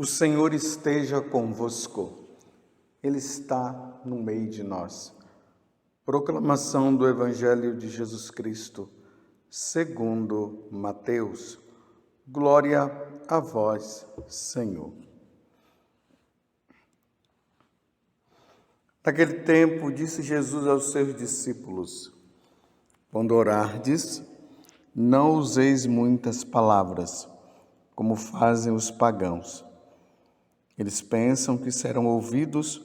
O Senhor esteja convosco, Ele está no meio de nós. Proclamação do Evangelho de Jesus Cristo, segundo Mateus. Glória a vós, Senhor. Naquele tempo, disse Jesus aos seus discípulos: quando orardes, não useis muitas palavras, como fazem os pagãos. Eles pensam que serão ouvidos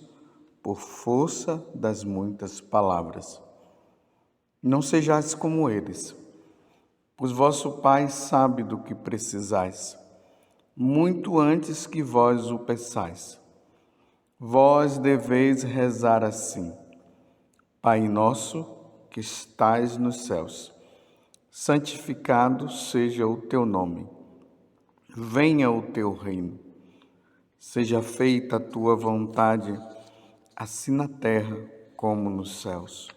por força das muitas palavras. Não sejais como eles, pois vosso Pai sabe do que precisais, muito antes que vós o peçais. Vós deveis rezar assim: Pai nosso, que estais nos céus, santificado seja o teu nome. Venha o teu reino. Seja feita a tua vontade, assim na terra como nos céus.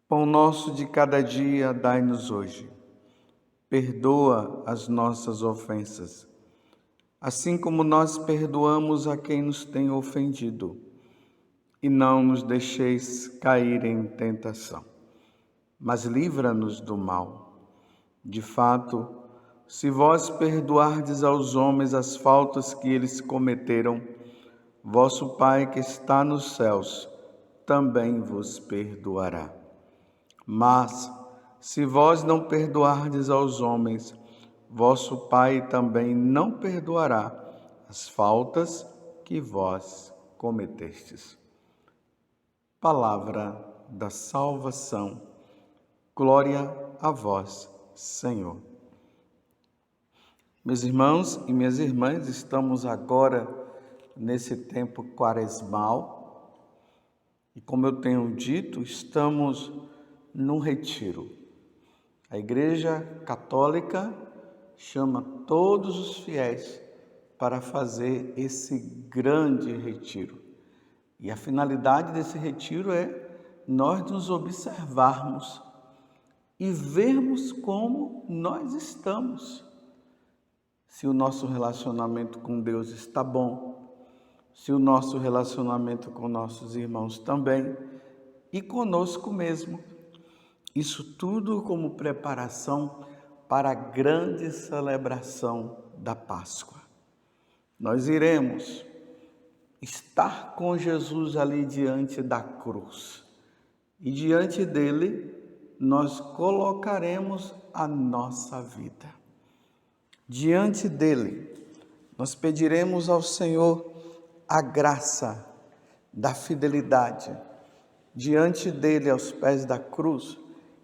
Pão nosso de cada dia dai-nos hoje. Perdoa as nossas ofensas, assim como nós perdoamos a quem nos tem ofendido. E não nos deixeis cair em tentação, mas livra-nos do mal. De fato, se vós perdoardes aos homens as faltas que eles cometeram, vosso Pai que está nos céus também vos perdoará. Mas, se vós não perdoardes aos homens, vosso Pai também não perdoará as faltas que vós cometestes. Palavra da salvação. Glória a vós, Senhor. Meus irmãos e minhas irmãs, estamos agora nesse tempo quaresmal e, como eu tenho dito, estamos num retiro. A Igreja Católica chama todos os fiéis para fazer esse grande retiro. E a finalidade desse retiro é nós nos observarmos e vermos como nós estamos. Se o nosso relacionamento com Deus está bom, se o nosso relacionamento com nossos irmãos também, e conosco mesmo. Isso tudo como preparação para a grande celebração da Páscoa. Nós iremos estar com Jesus ali diante da cruz, e diante dele nós colocaremos a nossa vida. Diante dele, nós pediremos ao Senhor a graça da fidelidade. Diante dele, aos pés da cruz,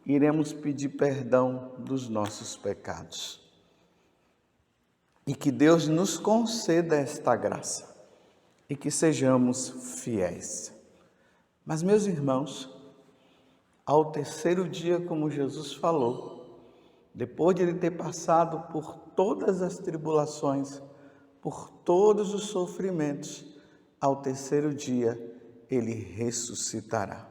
iremos pedir perdão dos nossos pecados. E que Deus nos conceda esta graça e que sejamos fiéis. Mas, meus irmãos, ao terceiro dia, como Jesus falou, depois de ele ter passado por todas as tribulações, por todos os sofrimentos, ao terceiro dia ele ressuscitará.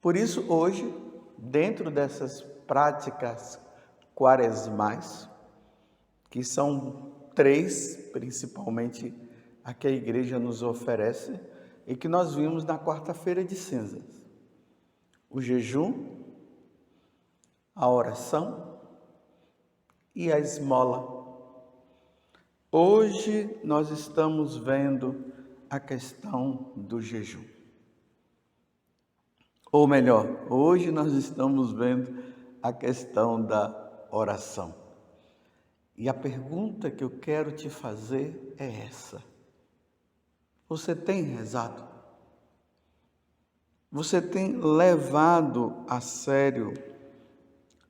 Por isso, hoje, dentro dessas práticas quaresmais, que são 3, principalmente a que a igreja nos oferece e que nós vimos na quarta-feira de cinzas: o jejum, a oração e a esmola. Hoje nós estamos vendo a questão do jejum. Ou melhor, hoje nós estamos vendo a questão da oração. E a pergunta que eu quero te fazer é essa: você tem rezado? Você tem levado a sério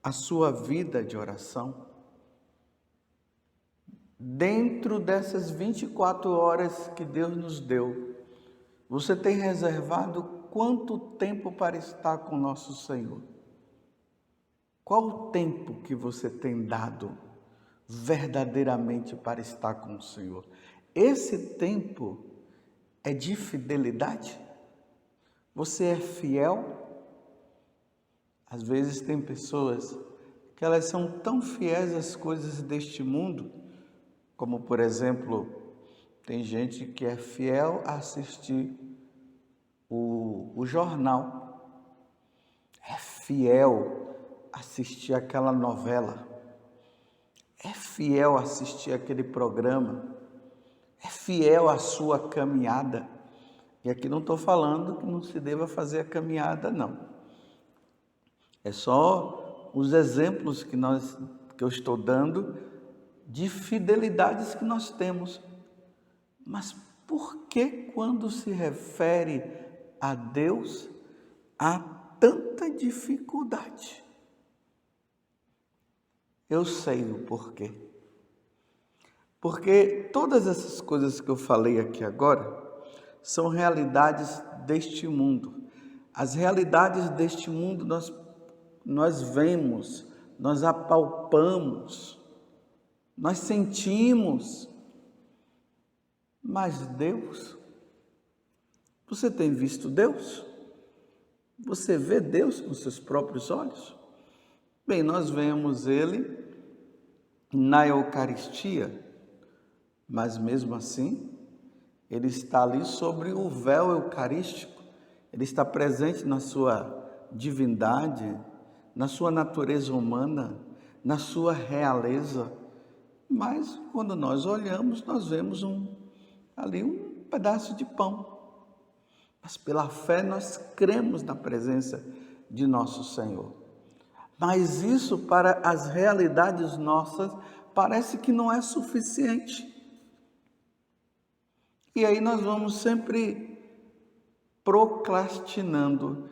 a sua vida de oração? Dentro dessas 24 horas que Deus nos deu, você tem reservado quanto tempo para estar com nosso Senhor? Qual o tempo que você tem dado verdadeiramente para estar com o Senhor? Esse tempo é de fidelidade? Você é fiel? Às vezes tem pessoas que elas são tão fiéis às coisas deste mundo, como por exemplo, tem gente que é fiel a assistir o jornal, é fiel a assistir aquela novela, é fiel a assistir aquele programa, é fiel à sua caminhada. E aqui não estou falando que não se deva fazer a caminhada, não. É só os exemplos que eu estou dando de fidelidades que nós temos. Mas por que quando se refere a Deus há tanta dificuldade? Eu sei o porquê. Porque todas essas coisas que eu falei aqui agora são realidades deste mundo. As realidades deste mundo nós vemos, nós apalpamos, nós sentimos. Mas Deus, você tem visto Deus? Você vê Deus com seus próprios olhos? Bem, nós vemos Ele na Eucaristia, mas mesmo assim, Ele está ali sobre o véu eucarístico, Ele está presente na sua divindade, na sua natureza humana, na sua realeza. Mas quando nós olhamos, nós vemos ali um pedaço de pão. Mas pela fé nós cremos na presença de nosso Senhor. Mas isso para as realidades nossas parece que não é suficiente. E aí nós vamos sempre procrastinando,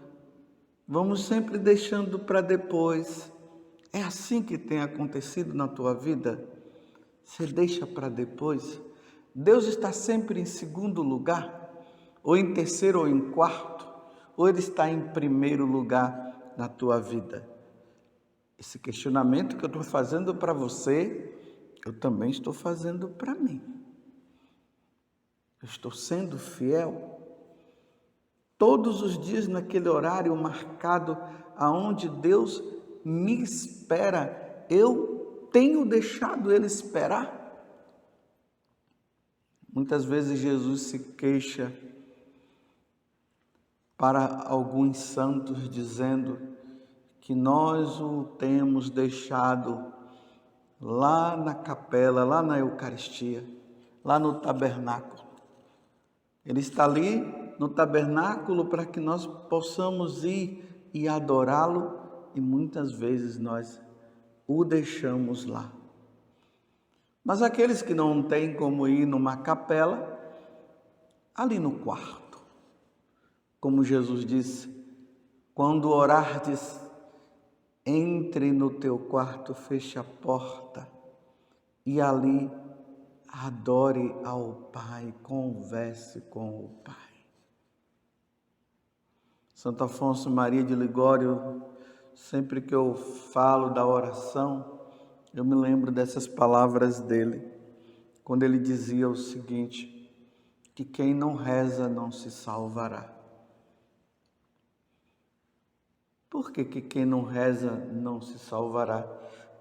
vamos sempre deixando para depois. É assim que tem acontecido na tua vida? Você deixa para depois? Deus está sempre em segundo lugar, ou em terceiro ou em quarto, ou Ele está em primeiro lugar na tua vida? Esse questionamento que eu estou fazendo para você, eu também estou fazendo para mim. Eu estou sendo fiel? Todos os dias naquele horário marcado aonde Deus me espera, eu tenho deixado Ele esperar? Muitas vezes Jesus se queixa para alguns santos dizendo que nós o temos deixado lá na capela, lá na Eucaristia, lá no tabernáculo. Ele está ali no tabernáculo para que nós possamos ir e adorá-lo, e muitas vezes nós o deixamos lá. Mas aqueles que não têm como ir numa capela, ali no quarto, como Jesus disse, quando orardes, entre no teu quarto, feche a porta e ali adore ao Pai, converse com o Pai. Santo Afonso Maria de Ligório, sempre que eu falo da oração, eu me lembro dessas palavras dele, quando ele dizia o seguinte, que quem não reza não se salvará. Por que quem não reza não se salvará?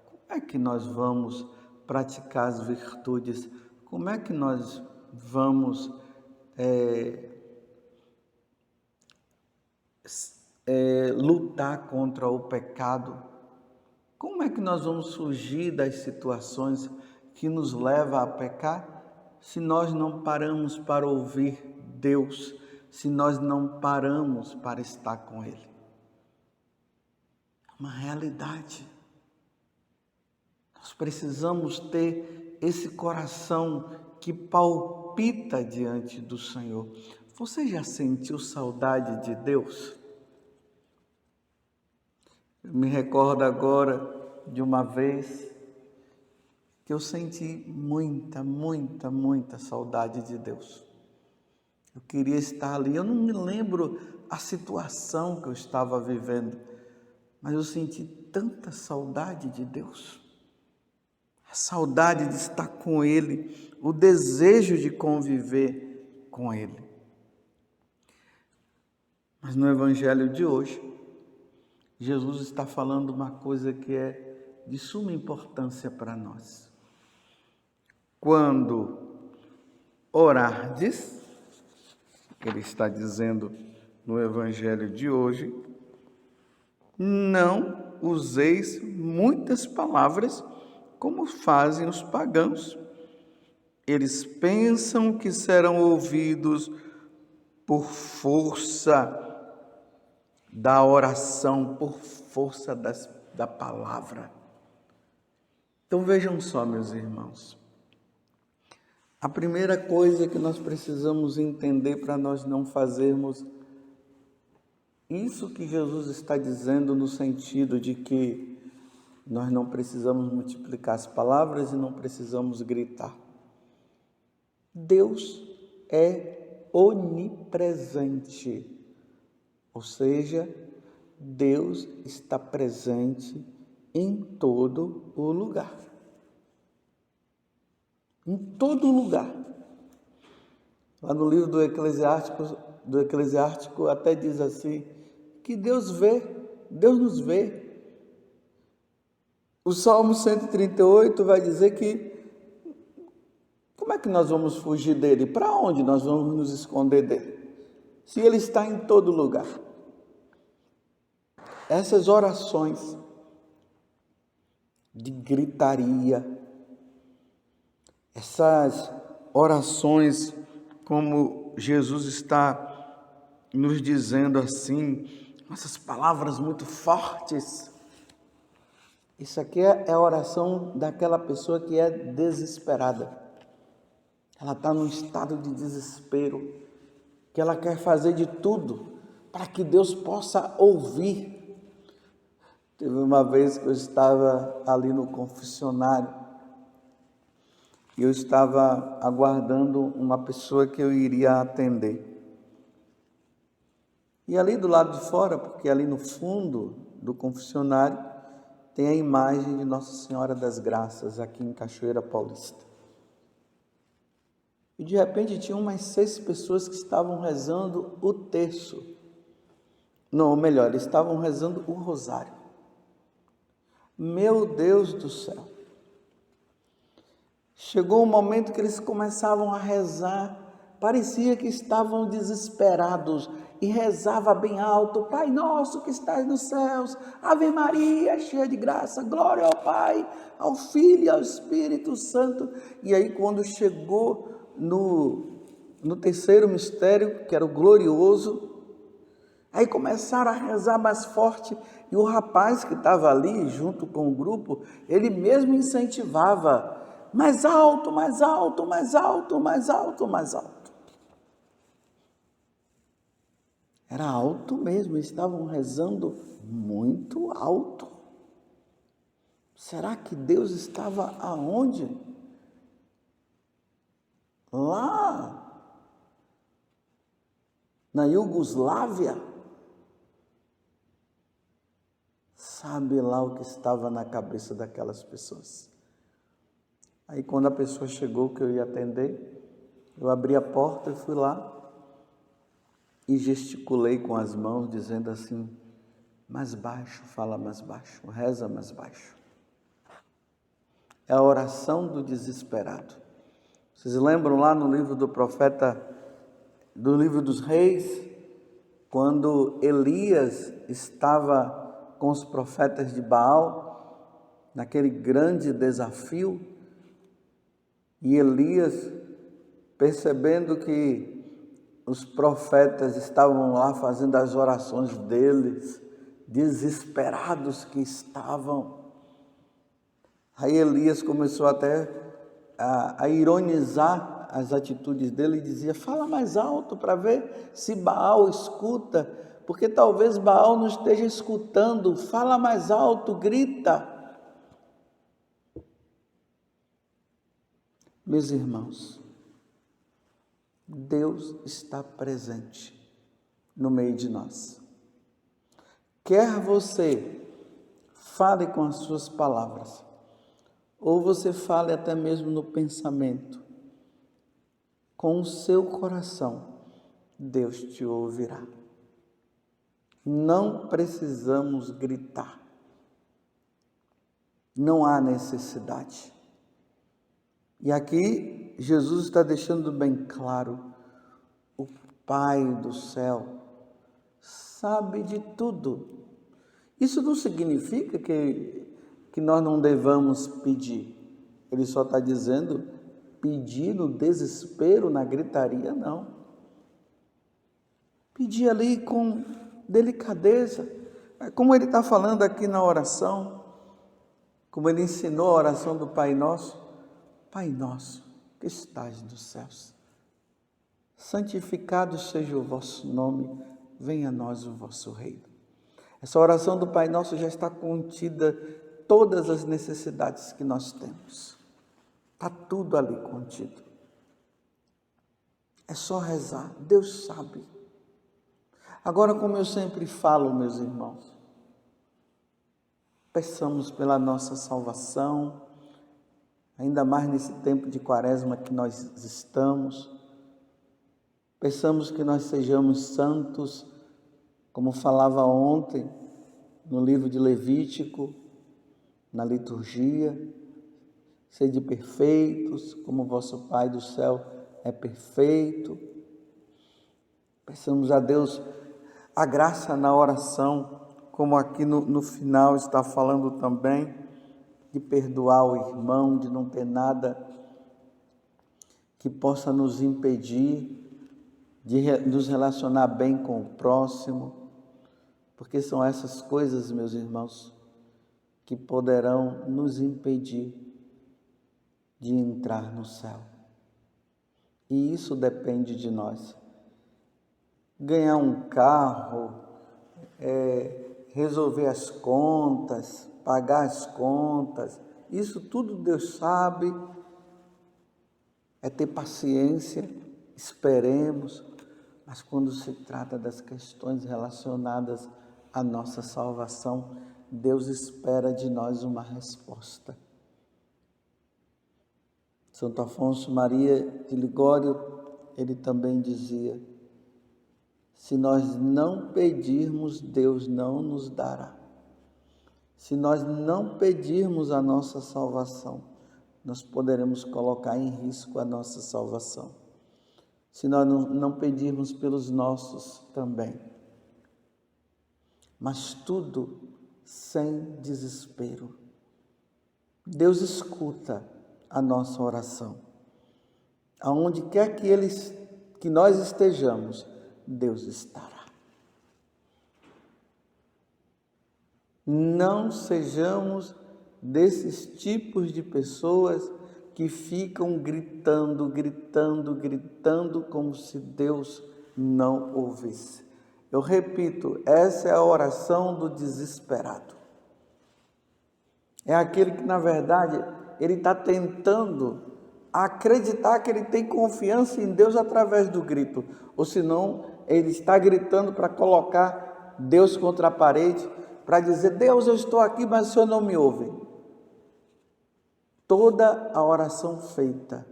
Como é que nós vamos praticar as virtudes? Como é que nós vamos lutar contra o pecado? Como é que nós vamos fugir das situações que nos levam a pecar se nós não paramos para ouvir Deus, se nós não paramos para estar com Ele? Uma realidade. Nós precisamos ter esse coração que palpita diante do Senhor. Você já sentiu saudade de Deus? Eu me recordo agora de uma vez que eu senti muita saudade de Deus. Eu queria estar ali. Eu não me lembro a situação que eu estava vivendo, mas eu senti tanta saudade de Deus, a saudade de estar com Ele, o desejo de conviver com Ele. Mas no Evangelho de hoje, Jesus está falando uma coisa que é de suma importância para nós. Quando orardes, ele está dizendo no Evangelho de hoje, não useis muitas palavras como fazem os pagãos. Eles pensam que serão ouvidos por força da oração, por força da palavra. Então vejam só, meus irmãos. A primeira coisa que nós precisamos entender para nós não fazermos isso que Jesus está dizendo no sentido de que nós não precisamos multiplicar as palavras e não precisamos gritar. Deus é onipresente, ou seja, Deus está presente em todo o lugar. Em todo lugar. Lá no livro do Eclesiástico até diz assim, que Deus nos vê. O Salmo 138 vai dizer que como é que nós vamos fugir dele? Para onde nós vamos nos esconder dele? Se ele está em todo lugar. Essas orações de gritaria, essas orações como Jesus está nos dizendo assim, essas palavras muito fortes. Isso aqui é a oração daquela pessoa que é desesperada. Ela está num estado de desespero, que ela quer fazer de tudo para que Deus possa ouvir. Teve uma vez que eu estava ali no confessionário e eu estava aguardando uma pessoa que eu iria atender. E ali do lado de fora, porque ali no fundo do confessionário, tem a imagem de Nossa Senhora das Graças, aqui em Cachoeira Paulista. E de repente tinha umas 6 pessoas que estavam rezando o terço. Não, ou melhor, eles estavam rezando o rosário. Meu Deus do céu! Chegou um momento que eles começavam a rezar, parecia que estavam desesperados, e rezava bem alto, Pai nosso que estás nos céus, Ave Maria, cheia de graça, glória ao Pai, ao Filho e ao Espírito Santo. E aí quando chegou no terceiro mistério, que era o glorioso, aí começaram a rezar mais forte, e o rapaz que estava ali junto com o grupo, ele mesmo incentivava, mais alto, mais alto, mais alto, mais alto, mais alto. Era alto mesmo, eles estavam rezando muito alto. Será que Deus estava aonde? Lá na Iugoslávia? Sabe lá o que estava na cabeça daquelas pessoas. Aí quando a pessoa chegou que eu ia atender, eu abri a porta e fui lá e gesticulei com as mãos, dizendo assim, mais baixo, fala mais baixo, reza mais baixo. É a oração do desesperado. Vocês lembram lá no livro do profeta, do livro dos reis, quando Elias estava com os profetas de Baal, naquele grande desafio, e Elias, percebendo que os profetas estavam lá fazendo as orações deles, desesperados que estavam. Aí Elias começou até a ironizar as atitudes dele e dizia, fala mais alto para ver se Baal escuta, porque talvez Baal não esteja escutando, fala mais alto, grita. Meus irmãos, Deus está presente no meio de nós. Quer você fale com as suas palavras, ou você fale até mesmo no pensamento, com o seu coração, Deus te ouvirá. Não precisamos gritar. Não há necessidade. E aqui Jesus está deixando bem claro: o Pai do céu sabe de tudo. Isso não significa que nós não devamos pedir. Ele só está dizendo pedir no desespero, na gritaria, não. Pedir ali com delicadeza, como ele está falando aqui na oração, como ele ensinou a oração do Pai Nosso. Pai nosso, que estás nos céus, santificado seja o vosso nome, venha a nós o vosso reino. Essa oração do Pai Nosso já está contida todas as necessidades que nós temos. Está tudo ali contido. É só rezar, Deus sabe. Agora, como eu sempre falo, meus irmãos, peçamos pela nossa salvação, ainda mais nesse tempo de quaresma que nós estamos. Peçamos que nós sejamos santos, como falava ontem no livro de Levítico, na liturgia. Sede perfeitos, como vosso Pai do céu é perfeito. Peçamos a Deus a graça na oração, como aqui no final está falando também, de perdoar o irmão, de não ter nada que possa nos impedir de nos relacionar bem com o próximo, porque são essas coisas, meus irmãos, que poderão nos impedir de entrar no céu. E isso depende de nós. Ganhar um carro, resolver as contas, pagar as contas, isso tudo Deus sabe. É ter paciência, esperemos, mas quando se trata das questões relacionadas à nossa salvação, Deus espera de nós uma resposta. Santo Afonso Maria de Ligório, ele também dizia: se nós não pedirmos, Deus não nos dará. Se nós não pedirmos a nossa salvação, nós poderemos colocar em risco a nossa salvação. Se nós não pedirmos pelos nossos também. Mas tudo sem desespero. Deus escuta a nossa oração. Aonde quer que nós estejamos, Deus estará. Não sejamos desses tipos de pessoas que ficam gritando como se Deus não ouvisse. Eu repito, essa é a oração do desesperado. É aquele que, na verdade, ele está tentando acreditar que ele tem confiança em Deus através do grito. Ou senão, ele está gritando para colocar Deus contra a parede, para dizer: Deus, eu estou aqui, mas o Senhor não me ouve. Toda a oração feita,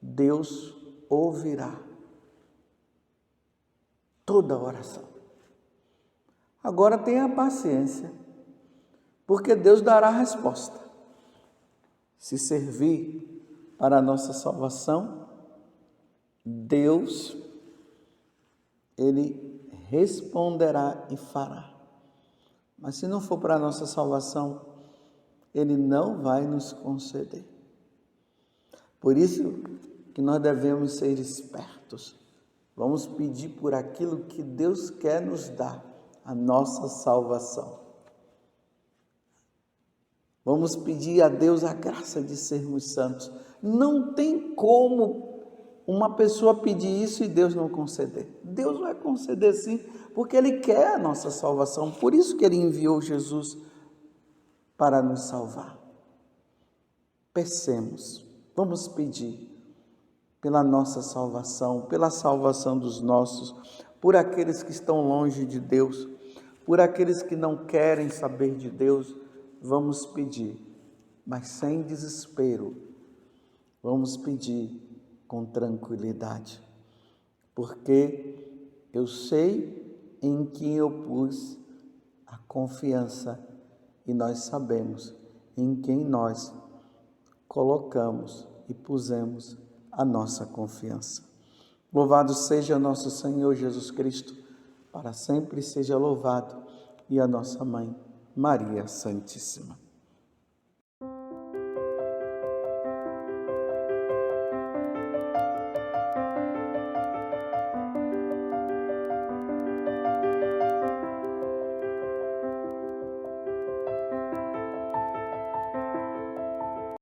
Deus ouvirá. Toda a oração. Agora tenha paciência, porque Deus dará a resposta. Se servir para a nossa salvação, Deus, Ele responderá e fará. Mas se não for para a nossa salvação, Ele não vai nos conceder. Por isso que nós devemos ser espertos. Vamos pedir por aquilo que Deus quer nos dar, a nossa salvação. Vamos pedir a Deus a graça de sermos santos. Não tem como uma pessoa pedir isso e Deus não conceder. Deus vai conceder sim, porque Ele quer a nossa salvação. Por isso que Ele enviou Jesus para nos salvar. Peçamos, vamos pedir pela nossa salvação, pela salvação dos nossos, por aqueles que estão longe de Deus, por aqueles que não querem saber de Deus. Vamos pedir, mas sem desespero. Vamos pedir com tranquilidade, porque eu sei em quem eu pus a confiança e nós sabemos em quem nós colocamos e pusemos a nossa confiança. Louvado seja nosso Senhor Jesus Cristo, para sempre seja louvado, e a nossa Mãe, Maria Santíssima.